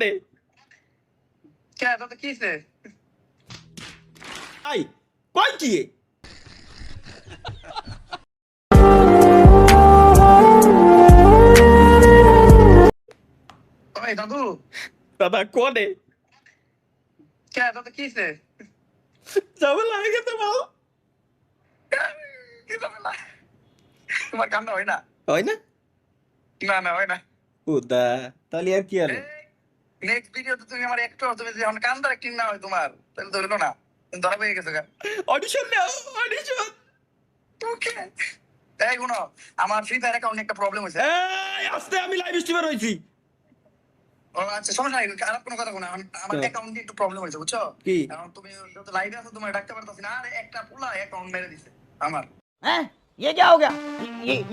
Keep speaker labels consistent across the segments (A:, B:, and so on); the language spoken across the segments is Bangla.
A: রে
B: কে তোতে কিছে
A: আই কই কি
B: ওই দাদু
A: দাদা কোনে
B: কে তোতে কিছে
A: ঝামেলা হয়ে গেছে বল
B: কি ঝামেলা তোমার কান্না হয় না
A: হয় না
B: না না হয় না
A: উদা তাহলে আর কি হলো
B: নেক্সট ভিডিওতে তুমি আমার একটু তুমি যখন কান্দার অ্যাক্টিং না হয় তোমার তাহলে ধরলো না ধরা পেয়ে গেছো গা
A: অডিশন নাও অডিশন
B: ওকে এই গুনো আমার ফ্রি ফায়ার অ্যাকাউন্টে একটা প্রবলেম হয়েছে
A: এই আস্তে আমি লাইভ স্ট্রিমার হইছি
B: ও আচ্ছা সমস্যা নাই খারাপ কোনো কথা না আমার অ্যাকাউন্টে একটু প্রবলেম হয়েছে বুঝছো
A: কি
B: এখন তুমি যত লাইভে আছো তোমার ডাকতে পারতাছি না আর একটা পুলা অ্যাকাউন্ট মেরে দিছে আমার
C: हैं? ये क्या हो गया?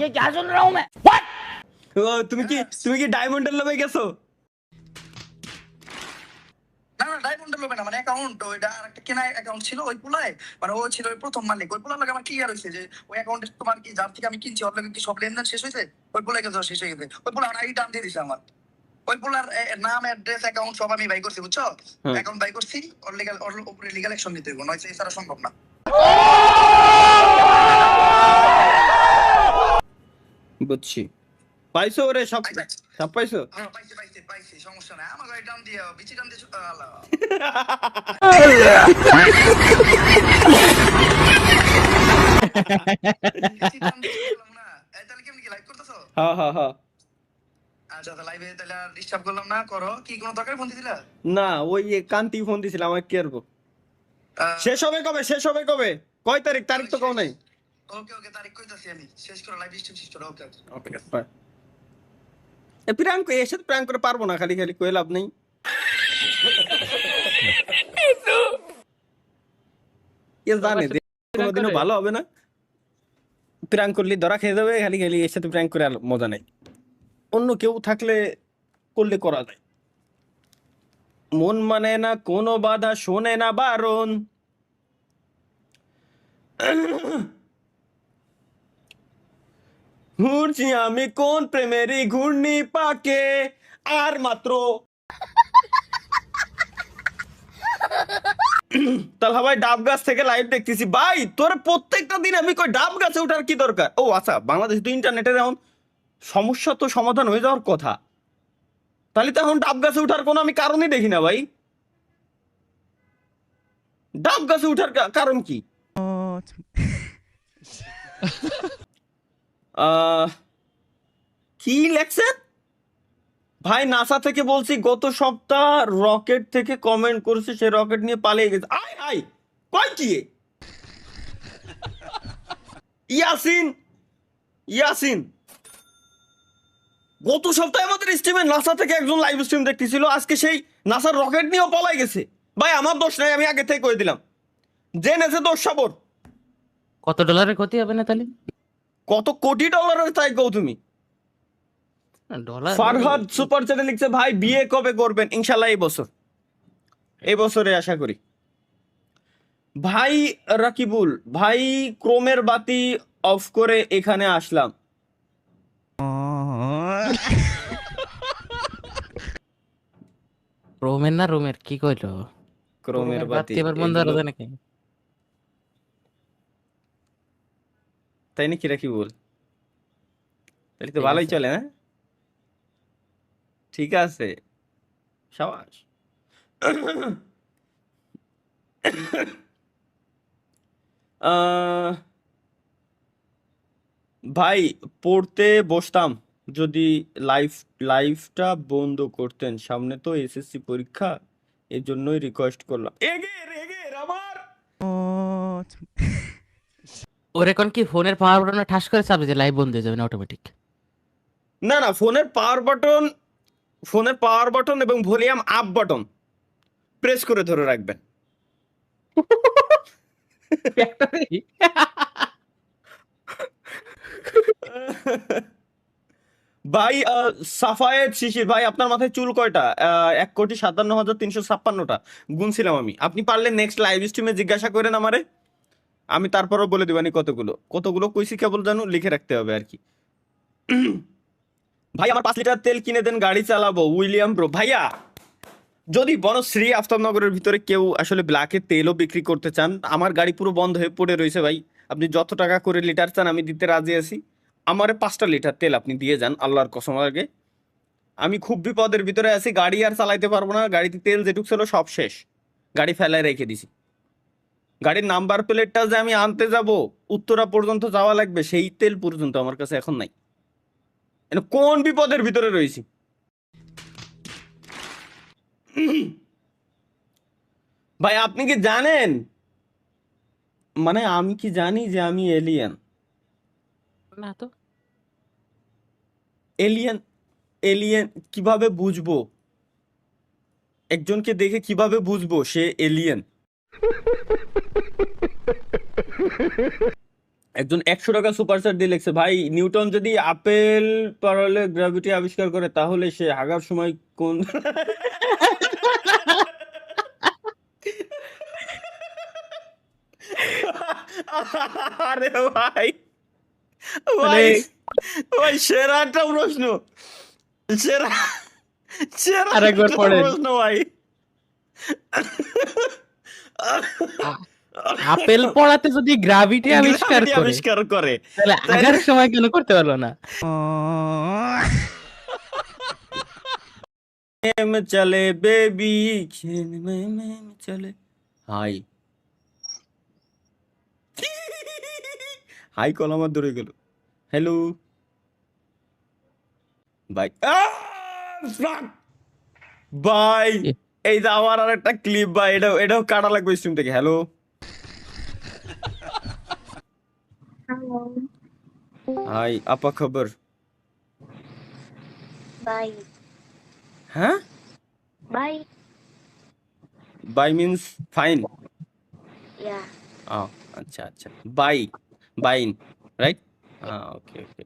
C: ये क्या सुन रहा हूँ मैं?
A: ও তুমি কি ডায়মন্ডের লোভে গেছো
B: না না ডায়মন্ডের লোভে না মানে অ্যাকাউন্ট ওইটা আর একটা কেনা অ্যাকাউন্ট ছিল ওই পুলায় মানে ও ছিল ওই প্রথম মালিক ওই পুলার লাগে আমার ক্লিয়ার হয়েছে যে ওই অ্যাকাউন্টে তোমার কি যার থেকে আমি কিনছি ওর লাগে কি সব লেনদেন শেষ হয়েছে ওই পুলায় গেছে শেষ হয়ে গেছে ওই পুলা আইডি টান দিয়ে দিছে আমার ওই পুলার নাম অ্যাড্রেস অ্যাকাউন্ট সব আমি বাই করছি বুঝছো অ্যাকাউন্ট বাই করছি ওর লিগ্যাল ওর উপরে লিগ্যাল অ্যাকশন নিতে হবে নয়তো এছাড়া সম্ভব না
A: বুঝছি পাইছো ওরে সব সব পাইছো
B: পাইছি পাইছি পাইছি সমস্যা নাই আমার গাড়ি টান দিয়ে বিচি টান দিয়ে আল্লাহ তাহলে কেমনি কি লাইভ করতেছো
A: হ্যাঁ হ্যাঁ হ্যাঁ
B: আচ্ছা তো লাইভে তাহলে ডিস্টার্ব করলাম না করো কি কোনো দরকার ফোন দিছিলা
A: না ওই কান্তি ফোন দিছিল আমাকে কি করবো শেষ হবে কবে কয় তারিখ তারিখ তো কও নাই
B: ওকে ওকে তারিখ কইতাছি আমি শেষ করো লাইভ স্ট্রিম শেষ করো ওকে
A: ওকে বাই এ প্র্যাঙ্ক এর সাথে প্র্যাঙ্ক করে পারবো না খালি খালি কই লাভ নেই এ জানে যে কোনোদিনও ভালো হবে না প্র্যাঙ্ক করলে ধরা খেয়ে যাবে খালি খালি এর সাথে প্র্যাঙ্ক করে আর মজা নেই অন্য কেউ থাকলে করলে করা যায় মন মানে না কোনো বাধা শোনে না বারণ ঘুরছি আমি কোন প্রেমেরই ঘূর্ণি পাকে আর মাত্র তাহলে ভাই ডাব গাছ থেকে লাইভ দেখতেছি ভাই তোর প্রত্যেকটা দিন আমি কই ডাব গাছে ওঠার কি দরকার ও আচ্ছা বাংলাদেশে তো ইন্টারনেটের এখন সমস্যা তো সমাধান হয়ে যাওয়ার কথা তাহলে তো এখন ডাব গাছে ওঠার কোনো আমি কারণই দেখি না ভাই ডাব গাছে ওঠার কারণ কি কি লেখছেন ভাই নাসা থেকে বলছি গত সপ্তাহ রকেট থেকে কমেন্ট করেছে সে রকেট নিয়ে পালিয়ে গেছে আয় আয় কয় কি ইয়াসিন ইয়াসিন গত সপ্তাহে আমাদের স্ট্রিমে নাসা থেকে একজন লাইভ স্ট্রিম দেখতেছিল আজকে সেই নাসার রকেট নিয়েও পালাই গেছে ভাই আমার দোষ নাই আমি আগে থেকে কই দিলাম জেনেছে দোষ সাবর
C: কত ডলারের ক্ষতি হবে না তাহলে
A: কত কোটি ডলারের তাই কও তুমি
C: ডলার
A: ফারহাদ সুপার চ্যাটে লিখছে ভাই বিয়ে কবে করবেন ইনশাআল্লাহ এই বছরে আশা করি ভাই রাকিবুল ভাই ক্রোমের বাতি অফ করে এখানে আসলাম
C: রোমের না রোমের কি কইলো
A: ক্রোমের বাতি
C: এবার বন্ধ হলো যায় নাকি
A: তাই নাকি রাকিবুল তাহলে তো
C: ঠিক
A: ভালোই
C: আছে।
A: চলে না ঠিক আছে সাবাস ভাই পড়তে বসতাম যদি লাইভটা বন্ধ করতেন সামনে তো এসএসসি পরীক্ষা এই জন্যই রিকোয়েস্ট করলাম এগের আমার
C: ওর এখন কি ফোনের পাওয়ার বাটনে ঠাস করে চাপে যে লাইভ বন্ধ হয়ে যাবে না অটোমেটিক
A: না ফোনের পাওয়ার বাটন এবং ভলিউম আপ বাটন প্রেস করে ধরে রাখবেন ভাই সাফায়েত শিশির ভাই আপনার মাথায় চুল কয়টা 1,57,356টা গুনছিলাম আমি আপনি পারলে নেক্সট লাইভ স্ট্রিমে জিজ্ঞাসা করেন আমারে আমি তারপরও বলে দিবানি কতগুলো কইছি কেবল জানো লিখে রাখতে হবে আর কি ভাই আমার 5 লিটার তেল কিনে দেন গাড়ি চালাবো উইলিয়াম ব্রো ভাইয়া যদি বনশ্রী আফতাবনগরের ভিতরে কেউ আসলে ব্ল্যাকে তেলও বিক্রি করতে চান, আমার গাড়ি পুরো বন্ধ হয়ে পড়ে রয়েছে ভাই, আপনি যত টাকা করে লিটার চান আমি দিতে রাজি আছি। আমারে 5টা লিটার তেল আপনি দিয়ে যান, আল্লাহর কসম আগে। আমি খুব বিপদের ভিতরে আছি, গাড়ি আর চালাইতে পারবো না, গাড়িতে তেল যেটুক ছিল সব শেষ, গাড়ি ফেলায় রেখে দিছি। গাড়ির নাম্বার প্লেটটা যে আমি আনতে যাব, উত্তরা পর্যন্ত যাওয়া লাগবে, সেই তেল পর্যন্ত আমার কাছে এখন নাই। মানে কোন বিপদের ভিতরে রয়েছি। ভাই আপনি কি জানেন, মানে আমি কি জানি যে আমি এলিয়েন?
C: না তো।
A: এলিয়েন, এলিয়েন কিভাবে বুঝবো? একজনকে দেখে কিভাবে বুঝবো সে এলিয়েন? একজন 100 টাকা সুপারস্টার দিয়ে লিখছে, ভাই নিউটন যদি আপেল পারলে গ্র্যাভিটি আবিষ্কার করে তাহলে সে হাগার সময় কোন আরে ভাই, ভাই,
C: মানে
A: ভাই সেরা একটা প্রশ্ন, সেরা, সেরা
C: আরেকবার
A: একটা
C: পড়েন।
A: প্রশ্ন ভাই।
C: আ- আপেল পড়াতে যদি গ্রাভিটি আবিষ্কার
A: Gravity
C: করে
A: আবিষ্কার করে
C: তাহলে
A: তাহলে
C: আগার সময় কেন করতে পারলো না?
A: में चले बेबी खेल में चले হাই হাই কল আমার ধরে গেল। হ্যালো ভাই, ভাই
C: এ,
A: এই যে আমার আর একটা ক্লিপ ভাই, এটাও কাটা লাগবে স্ট্রিম থেকে। Hello
D: Hello.
A: হাই, আপা খবর?
D: Bye.
A: হ্যাঁ,
D: Bye.
A: Bye means fine.
D: Yeah.
A: আচ্ছা আচ্ছা, বাই, বাইন, রাইট? ওকে ওকে,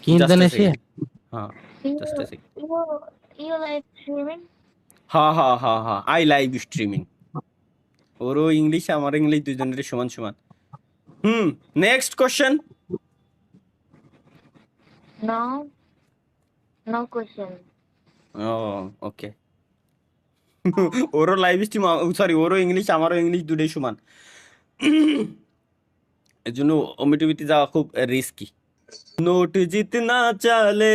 C: কি
A: জাস্ট
C: ইন্দোনেশিয়া?
A: হ্যাঁ
D: You
A: just a second.
D: you you like streaming?
A: হ্যাঁ হ্যাঁ হ্যাঁ হ্যাঁ, আই লাইভ স্ট্রিমিং। ওরও ইংলিশ আমার ইংলিশ দুজনেরই সমান সমান। Next question.
D: No. No question.
A: ও ওকে, ওরও লাইভ স্ট্রিম, সরি ওরও ইংলিশ আমারও ইংলিশ দুটোই সমান। এর জন্য ওমিটিভিটি যাওয়া খুব রিস্কি। নোট জিতনা চালে।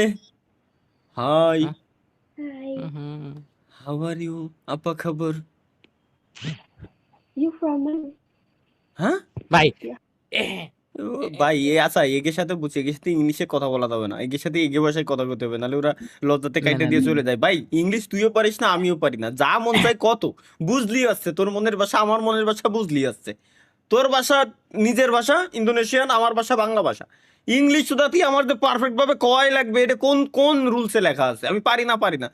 A: Hi,
D: Hi.
A: How are you, আপা খবর?
D: You from where?
A: হ্যাঁ
C: ভাই
A: ও ভাই, এ আচ্ছা এগের সাথে বুঝছি, এগের সাথে ইংলিশে কথা বলা যাবে না, এগের সাথে এগে ভাষায় কথা বলতে হবে, নাহলে ওরা লজ্জাতে
C: না
A: কাইটে
C: না
A: দিয়ে চলে যায়। ভাই ইংলিশ তুইও পারিস না আমিও পারি না, যা মন চাই কত বুঝলি আসছে, তোর মনের ভাষা আমার মনের ভাষা বুঝলি আসছে, তোর ভাষা নিজের ভাষা ইন্দোনেশিয়ান, আমার ভাষা বাংলা ভাষা, ইংলিশ শুধু তুই আমার যে পারফেক্ট ভাবে কয় লাগবে, এটা কোন কোন রুলসে লেখা আছে? আমি পারি না, পারি না।